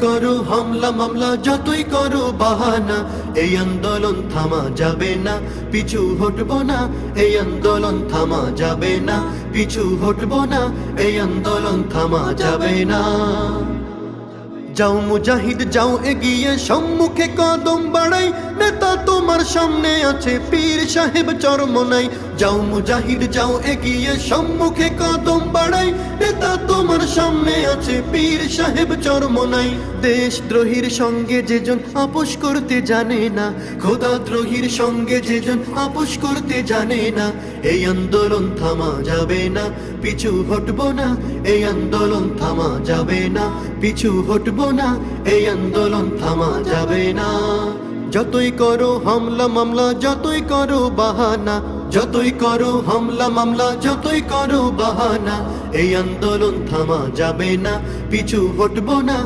করো হামলা মামলা, যতই করো বাহানা, এই আন্দোলন থামা যাবে না, পিছু হটবো না, এই আন্দোলন থামা যাবে না, পিছু হটবো না, এই আন্দোলন থামা যাবে না। যাও মুজাহিদ যাও এগিয়ে, সম্মুখে কদম বাড়াই, নেতা তোমার সামনে আছে, পীর সাহেব চরমোনাই। যাও মুজাহিদ যাও এগিয়ে, সম্মুখে কদম বাড়াই, নেতা তোমার সামনে আছে, পীর সাহেব চরমোনাই। দেশদ্রোহীর সঙ্গে যেজন আপোষ করতে জানে না, খোদাদ্রোহীর সঙ্গে যেজন আপোষ করতে জানে না, এই আন্দোলন থামা যাবে না, পিছু হটবো না, এই আন্দোলন থামা যাবে না, পিছু হটবো না, এই আন্দোলন থামা যাবে না। যতই করো হামলা মামলা, যতই করো বাহানা, যতই করো হামলা মামলা, যতই করো বাহানা, এই আন্দোলন থামা যাবে না, পিছু হটবো না।